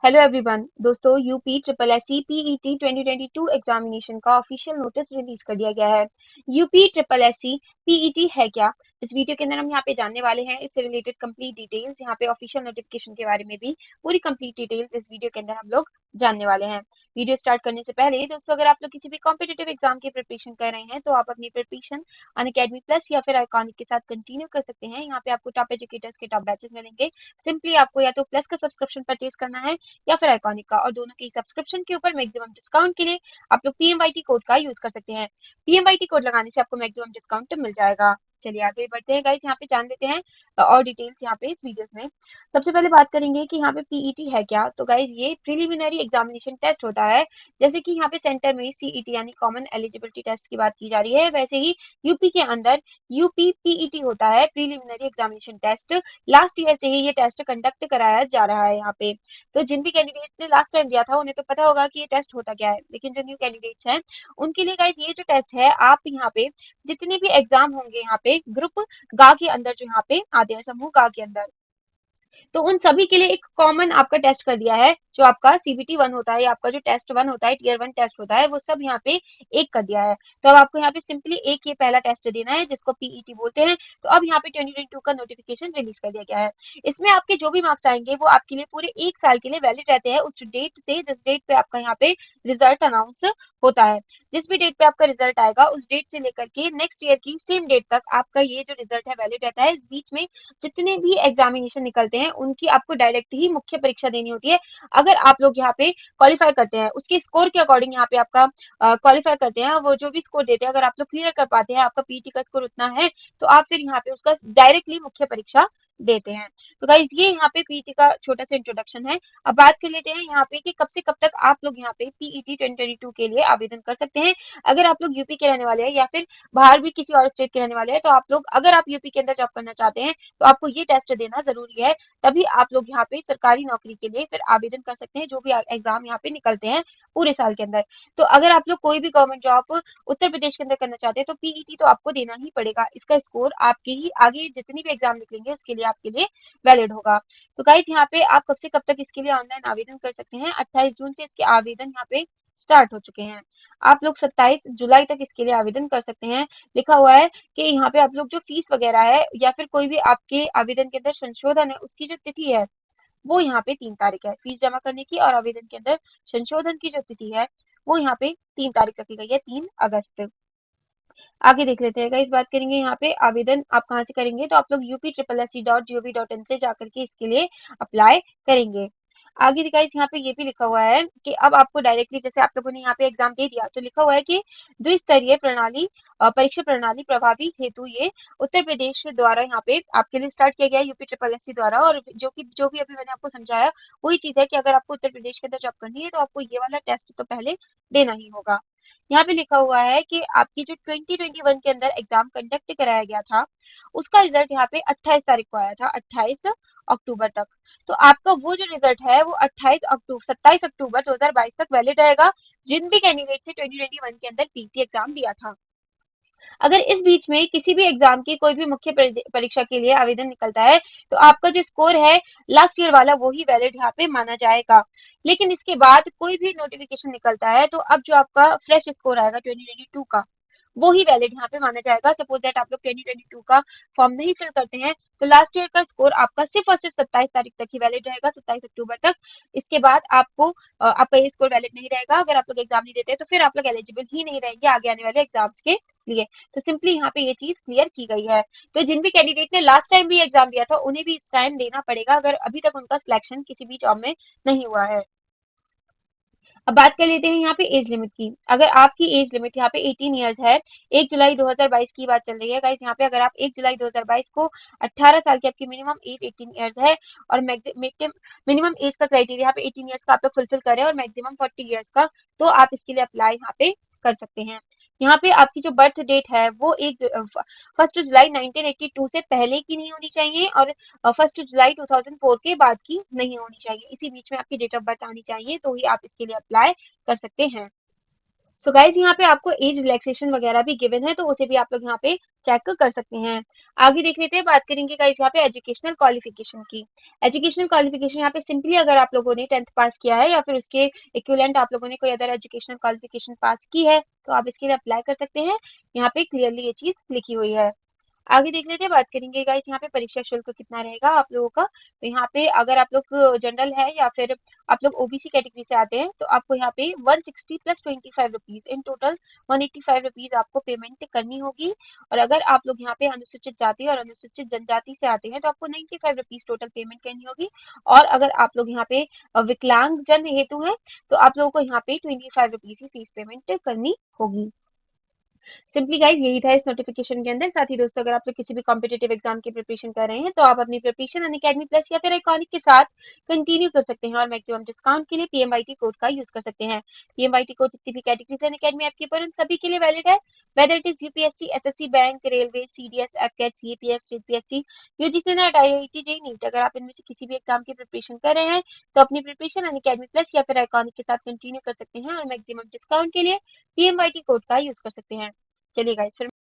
Hello everyone दोस्तों, UP triple S C PET 2022 examination का official notice release कर दिया गया है। UP triple S C PET है क्या, इस वीडियो के अंदर हम यहाँ पे जानने वाले हैं। इससे रिलेटेड कंप्लीट डिटेल्स, यहाँ पे ऑफिशियल नोटिफिकेशन के बारे में भी पूरी कंप्लीट डिटेल्स इस वीडियो के अंदर हम लोग जानने वाले हैं। वीडियो स्टार्ट करने से पहले दोस्तों, अगर आप लोग किसी भी कॉम्पिटेटिव एग्जाम की प्रिपरेशन कर रहे हैं तो आप अपनी प्रिपरेशन अनअकैडमी प्लस या फिर आइकॉनिक के साथ कंटिन्यू कर सकते हैं। यहाँ पे आपको टॉप एजुकेटर्स के टॉप बैचेस मिलेंगे। सिंपली आपको या तो प्लस का सब्सक्रिप्शन परचेज करना है या फिर आइकॉनिक का, और दोनों की सब्सक्रिप्शन के ऊपर मैक्सिमम डिस्काउंट के लिए आप लोग पीएमवाईटी कोड का यूज कर सकते हैं। पीएमवाईटी कोड लगाने से आपको मैक्सिमम डिस्काउंट मिल जाएगा। चलिए आगे बढ़ते हैं गाइस, यहाँ पे जान लेते हैं और डिटेल्स यहाँ पे इस वीडियोस में। सबसे पहले बात करेंगे कि यहाँ पे पीईटी है क्या। तो गाइस, ये प्रिलिमिनरी एग्जामिनेशन टेस्ट होता है। जैसे कि यहाँ पे सेंटर में सीईटी यानी कॉमन एलिजिबिलिटी टेस्ट की बात की जा रही है, वैसे ही यूपी के अंदर यूपी पीईटी होता है, preliminary examination test. Last year से ही ये टेस्ट कंडक्ट कराया जा रहा है यहाँ पे। तो जिन भी कैंडिडेट ने लास्ट टाइम दिया था उन्हें तो पता होगा कि ये टेस्ट होता क्या है, लेकिन जो न्यू कैंडिडेट्स हैं उनके लिए गाइस ये जो टेस्ट है, आप यहाँ पे जितने भी एग्जाम होंगे यहाँ पे ग्रुप गा के अंदर जो यहाँ पे आते हैं, समूह गा के अंदर, तो उन सभी के लिए एक कॉमन आपका टेस्ट कर दिया है। जो आपका सीबीटी वन होता है या आपका जो टेस्ट वन होता है, टीयर वन टेस्ट होता है, वो सब यहाँ पे एक कर दिया है। तो अब आपको यहाँ पे सिंपली एक ये पहला टेस्ट देना है जिसको पीईटी बोलते हैं। तो अब यहाँ पे 2022 का नोटिफिकेशन रिलीज कर दिया गया है। इसमें आपके जो भी मार्क्स आएंगे वो आपके लिए पूरे एक साल के लिए वैलिड रहते हैं, उस डेट से जिस डेट पे आपका यहाँ पे रिजल्ट अनाउंस होता है। जिस भी डेट पे आपका रिजल्ट आएगा उस डेट से लेकर के नेक्स्ट ईयर की सेम डेट तक आपका ये जो रिजल्ट है वैलिड रहता है। इस बीच में जितने भी एग्जामिनेशन निकलते हैं उनकी आपको डायरेक्ट ही मुख्य परीक्षा देनी होती है। अगर आप लोग यहाँ पे क्वालिफाई करते हैं, उसके स्कोर के अकॉर्डिंग यहाँ पे आपका क्वालिफाई करते हैं, वो जो भी स्कोर देते हैं, अगर आप लोग क्लियर कर पाते हैं, आपका पीटी का स्कोर उतना है, तो आप फिर यहाँ पे उसका डायरेक्टली मुख्य परीक्षा देते हैं। तो गाइज, ये यहाँ पे पीटी का छोटा सा इंट्रोडक्शन है। अब बात कर लेते हैं यहाँ पे कि कब से कब तक आप लोग यहाँ पे पीईटी 2022 के लिए आवेदन कर सकते हैं। अगर आप लोग यूपी के रहने वाले हैं या फिर बाहर भी किसी और स्टेट के रहने वाले हैं, तो आप लोग अगर आप यूपी के अंदर जॉब करना चाहते हैं तो आपको ये टेस्ट देना जरूरी है। तभी आप लोग यहाँ पे सरकारी नौकरी के लिए फिर आवेदन कर सकते हैं, जो भी एग्जाम यहाँ पे निकलते हैं पूरे साल के अंदर। तो अगर आप लोग कोई भी गवर्नमेंट जॉब उत्तर प्रदेश के अंदर करना चाहते हैं तो पीईटी तो आपको देना ही पड़ेगा। इसका स्कोर आपके ही आगे जितनी भी एग्जाम निकलेंगे उसके लिए आपके लिए वैलिड होगा। तो गाइज, यहाँ पे आप कब से कब तक इसके लिए ऑनलाइन आवेदन कर सकते हैं। 28 जून से इसके आवेदन यहाँ पे स्टार्ट हो चुके हैं। आप लोग 27 जुलाई तक इसके लिए आवेदन कर सकते हैं। लिखा हुआ है कि यहाँ पे आप लोग जो फीस वगैरह है या फिर कोई भी आपके आवेदन के अंदर संशोधन है, उसकी जो तिथि है वो यहाँ पे 3 तारीख है फीस जमा करने की, और आवेदन के अंदर संशोधन की जो तिथि है वो यहाँ पे 3 तारीख रखी गई है, 3 अगस्त। आगे देख लेते हैं इस बात करेंगे यहाँ पे आवेदन आप कहाँ से करेंगे। तो आप लोग UP SSC.gov.in से जाकर के इसके लिए अप्लाई करेंगे। आगे गाइस, यहाँ पे ये भी लिखा हुआ है कि अब आपको डायरेक्टली, जैसे आप लोगों ने यहाँ पे एग्जाम दे दिया तो लिखा हुआ है कि द्विस्तरीय प्रणाली परीक्षा प्रणाली प्रभावी हेतु ये उत्तर प्रदेश द्वारा यहाँ पे आपके लिए स्टार्ट किया गया है, UP SSC द्वारा। और जो भी अभी मैंने आपको समझाया वही चीज है कि अगर आपको उत्तर प्रदेश के अंदर जॉब करनी है तो आपको ये वाला टेस्ट तो पहले देना ही होगा। यहाँ पे लिखा हुआ है कि आपकी जो 2021 के अंदर एग्जाम कंडक्ट कराया गया था उसका रिजल्ट यहाँ पे 28 तारीख को आया था, 28 अक्टूबर तक। तो आपका वो जो रिजल्ट है वो 27 अक्टूबर 2022 तक वैलिड रहेगा, जिन भी कैंडिडेट से 2021 के अंदर पीटी एग्जाम दिया था। अगर इस बीच में किसी भी एग्जाम की कोई भी मुख्य परीक्षा के लिए आवेदन निकलता है तो आपका जो स्कोर है लास्ट ईयर वाला वो ही वैलिड यहाँ पे माना जाएगा। लेकिन इसके बाद कोई भी नोटिफिकेशन निकलता है तो अब जो आपका फ्रेश स्कोर आएगा 2022 का वो ही वैलिड यहाँ पे माना जाएगा। सपोज दैट आप लोग 2022 का फॉर्म नहीं फिल करते हैं तो लास्ट ईयर का स्कोर आपका सिर्फ और सिर्फ 27 तारीख तक ही वैलिड रहेगा, 27 अक्टूबर तक। इसके बाद आपको आपका ये स्कोर वैलिड नहीं रहेगा। अगर आप लोग एग्जाम नहीं देते तो फिर आप लोग एलिजिबल ही नहीं रहेंगे आगे आने वाले एग्जाम्स के लिए। तो सिंपली यहाँ पे ये चीज क्लियर की गई है। तो जिन भी कैंडिडेट ने लास्ट टाइम भी एग्जाम दिया था उन्हें भी इस टाइम देना पड़ेगा, अगर अभी तक उनका सिलेक्शन किसी भी जॉब में नहीं हुआ है। अब बात कर लेते हैं यहाँ पे एज लिमिट की। अगर आपकी एज लिमिट यहाँ पे 18 ईयर्स है, 1 जुलाई 2022 की बात चल रही है गाइस। यहाँ पे अगर आप 1 जुलाई 2022 को 18 साल की आपकी मिनिमम एज 18 ईयर्स है, और मिनिमम एज का क्राइटेरिया यहाँ पे 18 ईयर्स का आप लोग फुलफिल करें और मैक्सिमम 40 ईयर्स का, तो आप इसके लिए अप्लाई यहाँ पे कर सकते हैं। यहाँ पे आपकी जो बर्थ डेट है वो 1 जुलाई 1982 से पहले की नहीं होनी चाहिए, और 1 जुलाई 2004 के बाद की नहीं होनी चाहिए। इसी बीच में आपकी डेट ऑफ बर्थ आनी चाहिए, तो ही आप इसके लिए अप्लाई कर सकते हैं। सो गाइज यहाँ पे आपको एज रिलैक्सेशन वगैरह भी गिवन है, तो उसे भी आप लोग यहाँ पे चेक कर सकते हैं। आगे देख लेते हैं, बात करेंगे गाइज यहाँ पे एजुकेशनल क्वालिफिकेशन की। एजुकेशनल क्वालिफिकेशन यहाँ पे सिंपली अगर आप लोगों ने 10th पास किया है या फिर उसके इक्विवेलेंट आप लोगों ने कोई अदर एजुकेशनल क्वालिफिकेशन पास की है, तो आप इसके लिए अप्लाई कर सकते हैं। यहाँ पे क्लियरली ये चीज लिखी हुई है। आगे देख लेते हैं, बात करेंगे गाइस यहाँ पे परीक्षा शुल्क कितना रहेगा आप लोगों का। तो यहाँ पे अगर आप लोग जनरल है या फिर आप लोग ओबीसी कैटेगरी से आते हैं, तो आपको यहाँ पे 160 plus 25 rupees, in total 185 rupees आपको पेमेंट करनी होगी। और अगर आप लोग यहाँ पे अनुसूचित जाति और अनुसूचित जनजाति से आते हैं, तो आपको 95 रुपीज टोटल पेमेंट करनी होगी। और अगर आप लोग यहाँ पे विकलांग जन हेतु है, तो आप लोगों को यहाँ पे 25 रुपीज की फीस पेमेंट करनी होगी। सिंपली गाइस यही था इस नोटिफिकेशन के अंदर। साथ ही दोस्तों, अगर आप लोग किसी भी कॉम्पिटेटिव एग्जाम की प्रिपरेशन कर रहे हैं, तो आप अपनी प्रिपरेशन अनअकैडमी प्लस या फिर आइकॉनिक के साथ कंटिन्यू कर सकते हैं और मैक्सिमम डिस्काउंट के लिए पीएमवाईटी कोड का यूज कर सकते हैं। पीएमवाईटी कोड जितनी भी कैटेगरी से अनअकैडमी आपके पर उन सभी के लिए वैलिड है, whether it is UPSC, SSC, bank, railway, CDS, AFCAT, CAPF, state PSC, UGC, NET, IIT, JEE, NEET. अगर आप इनमें से किसी भी एग्जाम की प्रिपरेशन कर रहे हैं, तो अपनी प्रिपरेशन अनअकैडमी प्लस या फिर आइकॉनिक के साथ कंटिन्यू कर सकते हैं और मैक्सिमम डिस्काउंट के लिए पीएमवाईटी कोड का यूज कर सकते हैं। चलिए गाइस, फिर